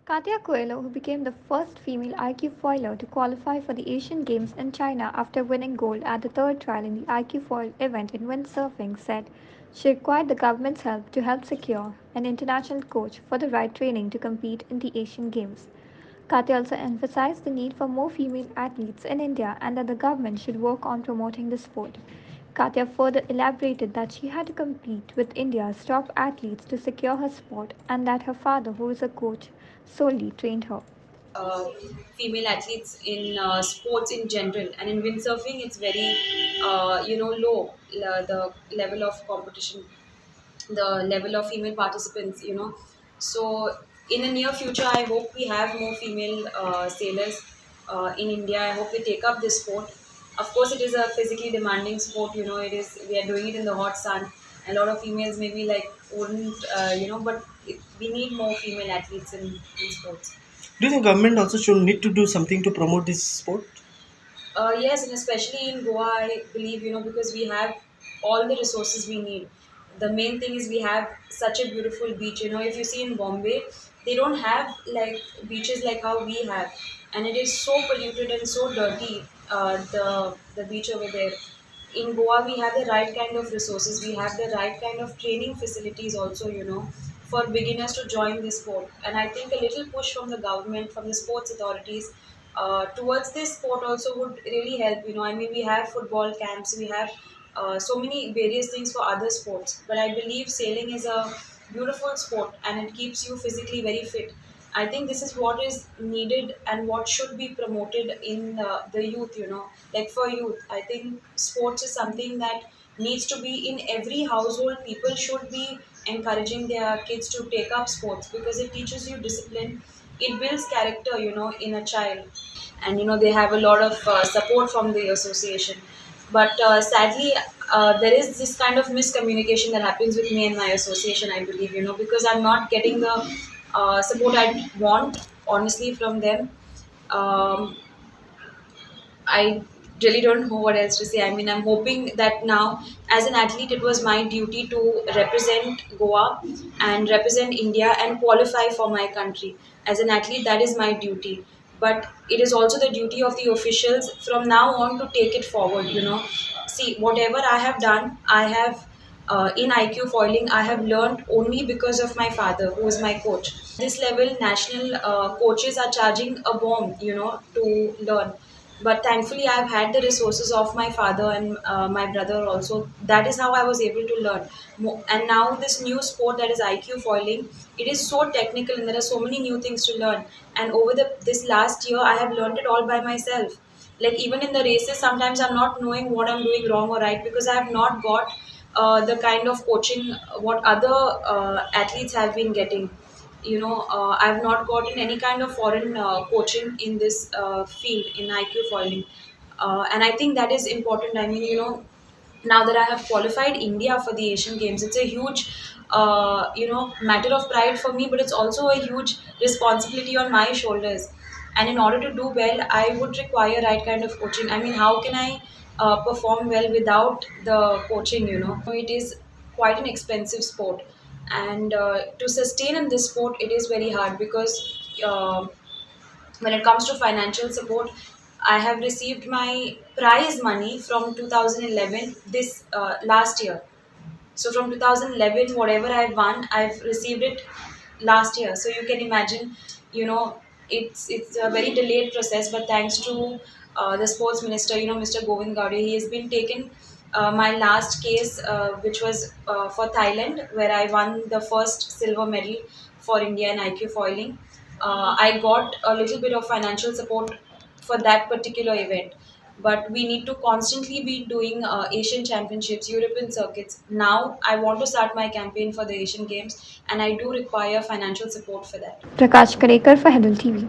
Katya Coelho, who became the first female IQFoiler to qualify for the Asian Games in China after winning gold at the third trial in the IQFoil event in windsurfing, said she required the government's help to help secure an international coach for the right training to compete in the Asian Games. Katya also emphasized the need for more female athletes in India and that the government should work on promoting the sport. Katya further elaborated that she had to compete with India's top athletes to secure her spot and that her father, who is a coach, solely trained her. uh, Female athletes in sports in general, and in windsurfing it's very low, the level of competition, the level of female participants, so in the near future I hope we have more female sailors in India. I hope they take up this sport. Of course it is a physically demanding sport, it is, we are doing it in the hot sun. A lot of females maybe like wouldn't but we need more female athletes in sports. Do you think government also should need to do something to promote this sport? Yes, and especially in Goa, I believe, because we have all the resources we need. The main thing is we have such a beautiful beach. If you see in Bombay, they don't have like beaches like how we have, and it is so polluted and so dirty. The beach over there. In Goa, we have the right kind of resources. We have the right kind of training facilities also. For beginners to join this sport. And I think a little push from the government, from the sports authorities, towards this sport also would really help. I mean, we have football camps, we have so many various things for other sports, but I believe sailing is a beautiful sport and it keeps you physically very fit. I think this is what is needed and what should be promoted in the youth. Like for youth, I think sports is something that needs to be in every household. People should be encouraging their kids to take up sports because it teaches you discipline, it builds character, in a child. And they have a lot of support from the association. But sadly, there is this kind of miscommunication that happens with me and my association, I believe, because I'm not getting the support I want, honestly, from them. um, I really don't know what else to say. I mean, I'm hoping that now, as an athlete, it was my duty to represent Goa and represent India and qualify for my country. As an athlete, that is my duty. But it is also the duty of the officials from now on to take it forward. See, whatever I have done, I have in IQ foiling, I have learned only because of my father, who is my coach. This level, national coaches are charging a bomb, to learn. But thankfully, I've had the resources of my father and my brother also. That is how I was able to learn. And now this new sport that is IQ foiling, it is so technical and there are so many new things to learn. And over this last year, I have learned it all by myself. Like even in the races, sometimes I'm not knowing what I'm doing wrong or right because I have not got the kind of coaching what other athletes have been getting. I've not gotten any kind of foreign coaching in this field in IQ foiling. And I think that is important. I mean, now that I have qualified India for the Asian Games, it's a huge matter of pride for me, but it's also a huge responsibility on my shoulders. And in order to do well, I would require right kind of coaching. I mean, how can I perform well without the coaching? It is quite an expensive sport, and to sustain in this sport it is very hard because uh, when it comes to financial support, I have received my prize money from 2011, this last year. So from 2011, whatever I've won, I've received it last year. So you can imagine, it's a very delayed process. But thanks to the sports minister, Mr. Govt, he has been taken my last case, which was for Thailand, where I won the first silver medal for India in IQ foiling. I got a little bit of financial support for that particular event, but we need to constantly be doing Asian championships, European circuits. Now I want to start my campaign for the Asian Games, and I do require financial support for that. Prakash Karekar for Hedel TV.